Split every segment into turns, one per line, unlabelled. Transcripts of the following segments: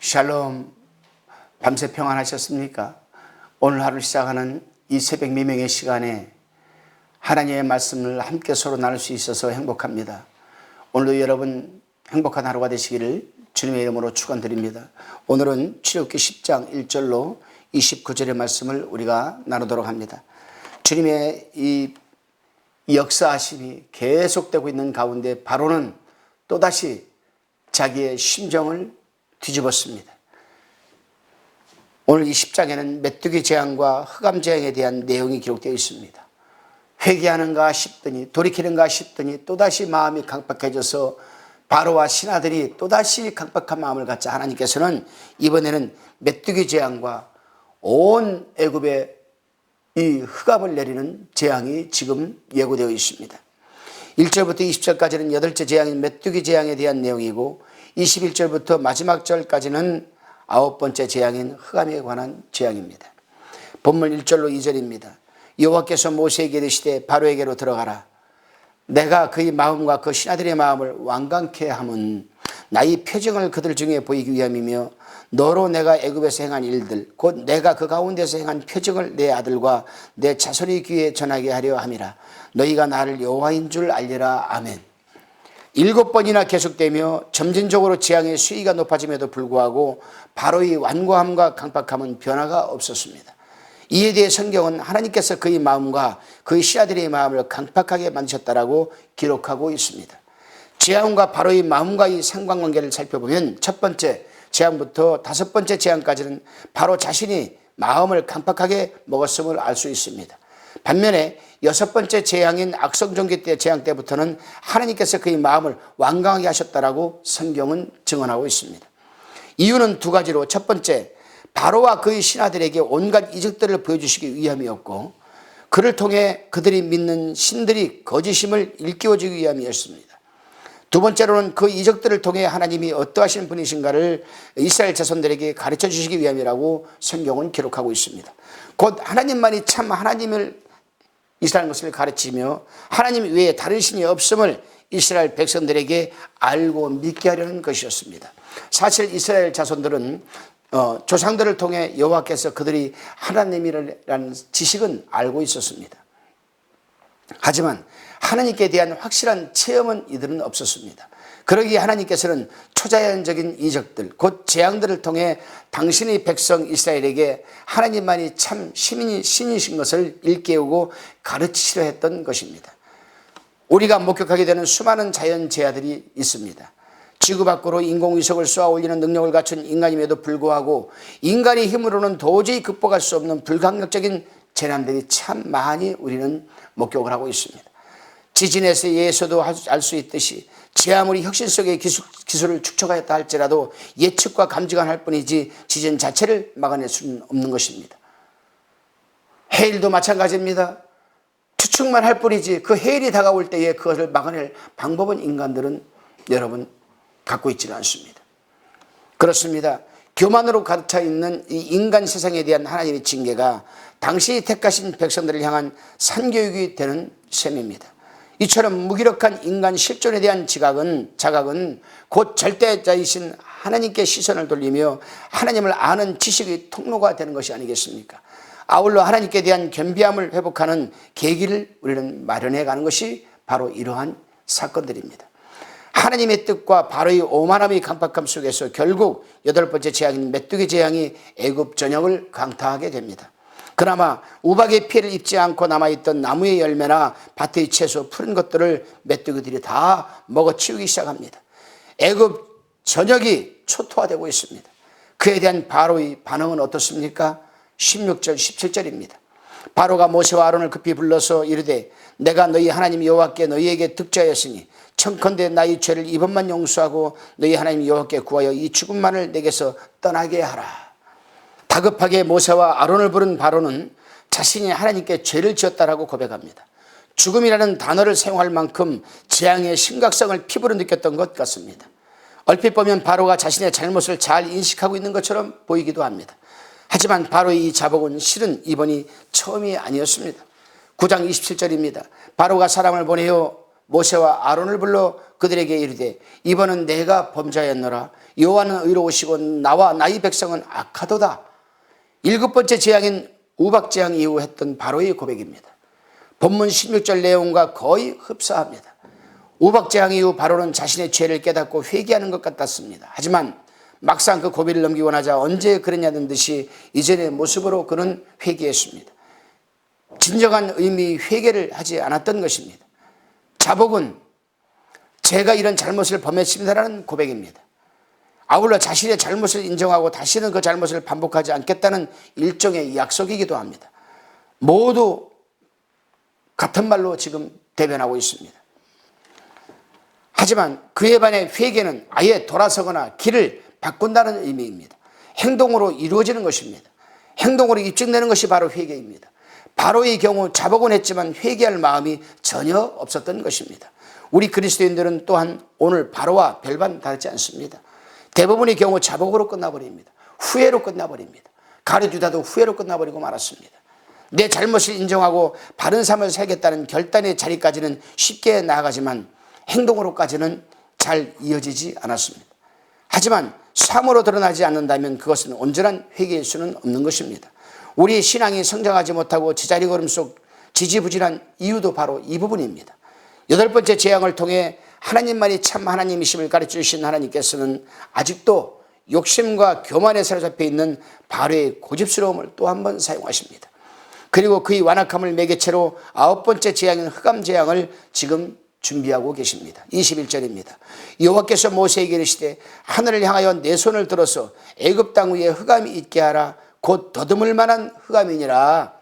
샬롬, 밤새 평안하셨습니까? 오늘 하루 시작하는 이 새벽 미명의 시간에 하나님의 말씀을 함께 서로 나눌 수 있어서 행복합니다. 오늘도 여러분 행복한 하루가 되시기를 주님의 이름으로 축원드립니다. 오늘은 출애굽기 10장 1절로 29절의 말씀을 우리가 나누도록 합니다. 주님의 이 역사하심이 계속되고 있는 가운데 바로는 또다시 자기의 심정을 뒤집었습니다. 오늘 이 10장에는 메뚜기 재앙과 흑암 재앙에 대한 내용이 기록되어 있습니다. 회개하는가 싶더니 돌이키는가 싶더니 또다시 마음이 강박해져서 바로와 신하들이 또다시 강박한 마음을 갖자 하나님께서는 이번에는 메뚜기 재앙과 온 애굽에 이 흑암을 내리는 재앙이 지금 예고되어 있습니다. 1절부터 20절까지는 8째 재앙인 메뚜기 재앙에 대한 내용이고 21절부터 마지막 절까지는 9번째 재앙인 흑암에 관한 재앙입니다. 본문 1절로 2절입니다. 여호와께서 모세에게 이르시되 바로에게로 들어가라. 내가 그의 마음과 그 신하들의 마음을 완강케 함은 나의 표징을 그들 중에 보이기 위함이며 너로 내가 애굽에서 행한 일들 곧 내가 그 가운데서 행한 표징을 내 아들과 내 자손의 귀에 전하게 하려 함이라. 너희가 나를 여호와인 줄 알리라. 아멘. 7번이나 계속되며 점진적으로 재앙의 수위가 높아짐에도 불구하고 바로의 완고함과 강박함은 변화가 없었습니다. 이에 대해 성경은 하나님께서 그의 마음과 그의 신하들의 마음을 강박하게 만드셨다라고 기록하고 있습니다. 재앙과 바로의 마음과의 상관관계를 살펴보면 첫 번째 재앙부터 5번째 재앙까지는 바로 자신이 마음을 강박하게 먹었음을 알 수 있습니다. 반면에 6번째 재앙인 악성종기 때 재앙 때부터는 하나님께서 그의 마음을 완강하게 하셨다라고 성경은 증언하고 있습니다. 이유는 두 가지로 첫 번째 바로와 그의 신하들에게 온갖 이적들을 보여주시기 위함이었고 그를 통해 그들이 믿는 신들이 거짓임을 일깨워주기 위함이었습니다. 두 번째로는 그 이적들을 통해 하나님이 어떠하신 분이신가를 이스라엘 자손들에게 가르쳐 주시기 위함이라고 성경은 기록하고 있습니다. 곧 하나님만이 참 하나님을 이스라엘 것을 가르치며 하나님 외에 다른 신이 없음을 이스라엘 백성들에게 알고 믿게 하려는 것이었습니다. 사실 이스라엘 자손들은 조상들을 통해 여호와께서 그들이 하나님이라는 지식은 알고 있었습니다. 하지만 하나님께 대한 확실한 체험은 이들은 없었습니다. 그러기에 하나님께서는 초자연적인 이적들 곧 재앙들을 통해 당신의 백성 이스라엘에게 하나님만이 참 신이신 것을 일깨우고 가르치시려 했던 것입니다. 우리가 목격하게 되는 수많은 자연재해들이 있습니다. 지구 밖으로 인공위성을 쏘아 올리는 능력을 갖춘 인간임에도 불구하고 인간의 힘으로는 도저히 극복할 수 없는 불가항력적인 재난들이 참 많이 우리는 목격을 하고 있습니다. 지진에서도 알 수 있듯이 제 아무리 혁신 속의 기술을 축적하였다 할지라도 예측과 감지만 할 뿐이지 지진 자체를 막아낼 수는 없는 것입니다. 해일도 마찬가지입니다. 추측만 할 뿐이지 그 해일이 다가올 때에 그것을 막아낼 방법은 인간들은 여러분 갖고 있지는 않습니다. 그렇습니다. 교만으로 가득 있는 이 인간 세상에 대한 하나님의 징계가 당신이 택하신 백성들을 향한 산교육이 되는 셈입니다. 이처럼 무기력한 인간 실존에 대한 자각은 곧 절대자이신 하나님께 시선을 돌리며 하나님을 아는 지식의 통로가 되는 것이 아니겠습니까? 아울러 하나님께 대한 겸비함을 회복하는 계기를 우리는 마련해 가는 것이 바로 이러한 사건들입니다. 하나님의 뜻과 바로의 오만함의 강박함 속에서 결국 8번째 재앙인 메뚜기 재앙이 애굽 전역을 강타하게 됩니다. 그나마 우박의 피해를 입지 않고 남아있던 나무의 열매나 밭의 채소 푸른 것들을 메뚜기들이 다 먹어치우기 시작합니다. 애굽 전역이 초토화되고 있습니다. 그에 대한 바로의 반응은 어떻습니까? 16절 17절입니다. 바로가 모세와 아론을 급히 불러서 이르되 내가 너희 하나님 여호와께 너희에게 득죄하였으니 청컨대 나의 죄를 이번만 용서하고 너희 하나님 여호와께 구하여 이 죽음만을 내게서 떠나게 하라. 다급하게 모세와 아론을 부른 바로는 자신이 하나님께 죄를 지었다라고 고백합니다. 죽음이라는 단어를 사용할 만큼 재앙의 심각성을 피부로 느꼈던 것 같습니다. 얼핏 보면 바로가 자신의 잘못을 잘 인식하고 있는 것처럼 보이기도 합니다. 하지만 바로의 이 자복은 실은 이번이 처음이 아니었습니다. 9장 27절입니다. 바로가 사람을 보내어 모세와 아론을 불러 그들에게 이르되 이번은 내가 범죄하였노라. 여호와는 의로우시고 나와 나의 백성은 악하도다. 7번째 재앙인 우박재앙 이후 했던 바로의 고백입니다. 본문 16절 내용과 거의 흡사합니다. 우박재앙 이후 바로는 자신의 죄를 깨닫고 회개하는 것 같았습니다. 하지만 막상 그 고비를 넘기고 나자 언제 그랬냐는 듯이 이전의 모습으로 그는 회개했습니다. 진정한 의미의 회개를 하지 않았던 것입니다. 자복은 제가 이런 잘못을 범했습니다라는 고백입니다. 아울러 자신의 잘못을 인정하고 다시는 그 잘못을 반복하지 않겠다는 일종의 약속이기도 합니다. 모두 같은 말로 지금 대변하고 있습니다. 하지만 그에 반해 회개는 아예 돌아서거나 길을 바꾼다는 의미입니다. 행동으로 이루어지는 것입니다. 행동으로 입증되는 것이 바로 회개입니다. 바로의 경우 자복은 했지만 회개할 마음이 전혀 없었던 것입니다. 우리 그리스도인들은 또한 오늘 바로와 별반 다르지 않습니다. 대부분의 경우 자복으로 끝나버립니다. 후회로 끝나버립니다. 가르주다도 후회로 끝나버리고 말았습니다. 내 잘못을 인정하고 바른 삶을 살겠다는 결단의 자리까지는 쉽게 나아가지만 행동으로까지는 잘 이어지지 않았습니다. 하지만 삶으로 드러나지 않는다면 그것은 온전한 회개일 수는 없는 것입니다. 우리의 신앙이 성장하지 못하고 제자리 걸음 속 지지부진한 이유도 바로 이 부분입니다. 8번째 재앙을 통해 하나님만이 참 하나님이심을 가르쳐 주신 하나님께서는 아직도 욕심과 교만에 사로잡혀 있는 바로의 고집스러움을 또 한 번 사용하십니다. 그리고 그의 완악함을 매개체로 9번째 재앙인 흑암 재앙을 지금 준비하고 계십니다. 21절입니다. 여호와께서 모세에게 이르시되 하늘을 향하여 내 손을 들어서 애굽 땅 위에 흑암이 있게 하라. 곧 더듬을 만한 흑암이니라.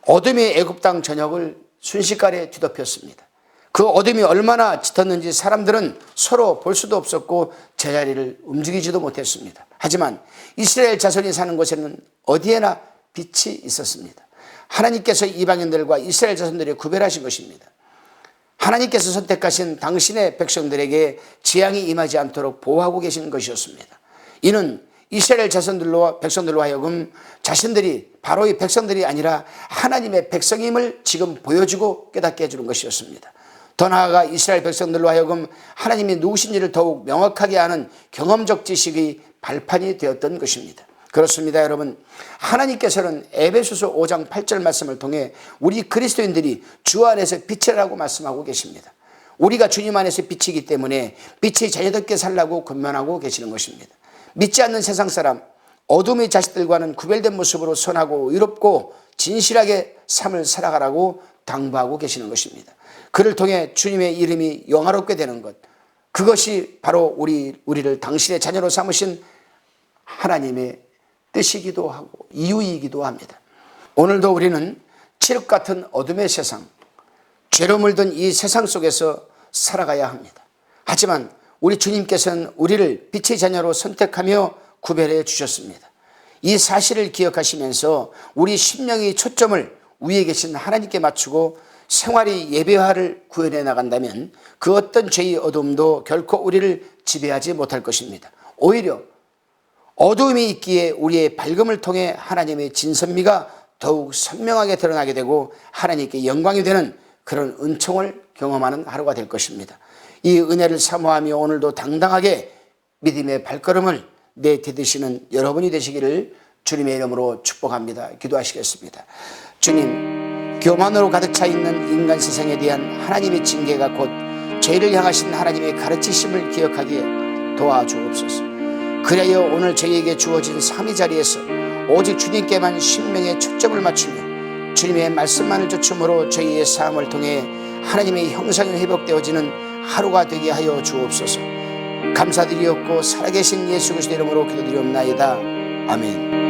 어둠이 애굽 땅 전역을 순식간에 뒤덮였습니다. 그 어둠이 얼마나 짙었는지 사람들은 서로 볼 수도 없었고 제자리를 움직이지도 못했습니다. 하지만 이스라엘 자손이 사는 곳에는 어디에나 빛이 있었습니다. 하나님께서 이방인들과 이스라엘 자손들을 구별하신 것입니다. 하나님께서 선택하신 당신의 백성들에게 재앙이 임하지 않도록 보호하고 계신 것이었습니다. 이는 이스라엘 자손들로 백성들로 하여금 자신들이 바로의 백성들이 아니라 하나님의 백성임을 지금 보여주고 깨닫게 해주는 것이었습니다. 더 나아가 이스라엘 백성들로 하여금 하나님이 누구신지를 더욱 명확하게 아는 경험적 지식의 발판이 되었던 것입니다. 그렇습니다, 여러분. 하나님께서는 에베소서 5장 8절 말씀을 통해 우리 그리스도인들이 주 안에서 빛이라고 말씀하고 계십니다. 우리가 주님 안에서 빛이기 때문에 빛이 자녀답게 살라고 권면하고 계시는 것입니다. 믿지 않는 세상 사람, 어둠의 자식들과는 구별된 모습으로 선하고 의롭고 진실하게 삶을 살아가라고 당부하고 계시는 것입니다. 그를 통해 주님의 이름이 영화롭게 되는 것, 그것이 바로 우리를 당신의 자녀로 삼으신 하나님의 뜻이기도 하고 이유이기도 합니다. 오늘도 우리는 칠흑 같은 어둠의 세상, 죄로 물든 이 세상 속에서 살아가야 합니다. 하지만 우리 주님께서는 우리를 빛의 자녀로 선택하며 구별해 주셨습니다. 이 사실을 기억하시면서 우리 심령의 초점을 위에 계신 하나님께 맞추고 생활의 예배화를 구현해 나간다면 그 어떤 죄의 어둠도 결코 우리를 지배하지 못할 것입니다. 오히려 어두움이 있기에 우리의 밝음을 통해 하나님의 진선미가 더욱 선명하게 드러나게 되고 하나님께 영광이 되는 그런 은총을 경험하는 하루가 될 것입니다. 이 은혜를 사모하며 오늘도 당당하게 믿음의 발걸음을 내디디시는 여러분이 되시기를 주님의 이름으로 축복합니다. 기도하시겠습니다. 주님, 교만으로 가득 차 있는 인간 세상에 대한 하나님의 징계가 곧 죄를 향하신 하나님의 가르치심을 기억하기에 도와주옵소서. 그래야 오늘 저희에게 주어진 삶의 자리에서 오직 주님께만 신명의 초점을 맞추며 주님의 말씀만을 쫓음으로 저희의 삶을 통해 하나님의 형상이 회복되어지는 하루가 되게 하여 주옵소서. 감사드리옵고 살아계신 예수 그리스도 이름으로 기도드리옵나이다. 아멘.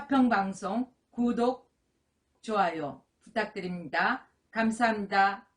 화평방송 구독, 좋아요 부탁드립니다. 감사합니다.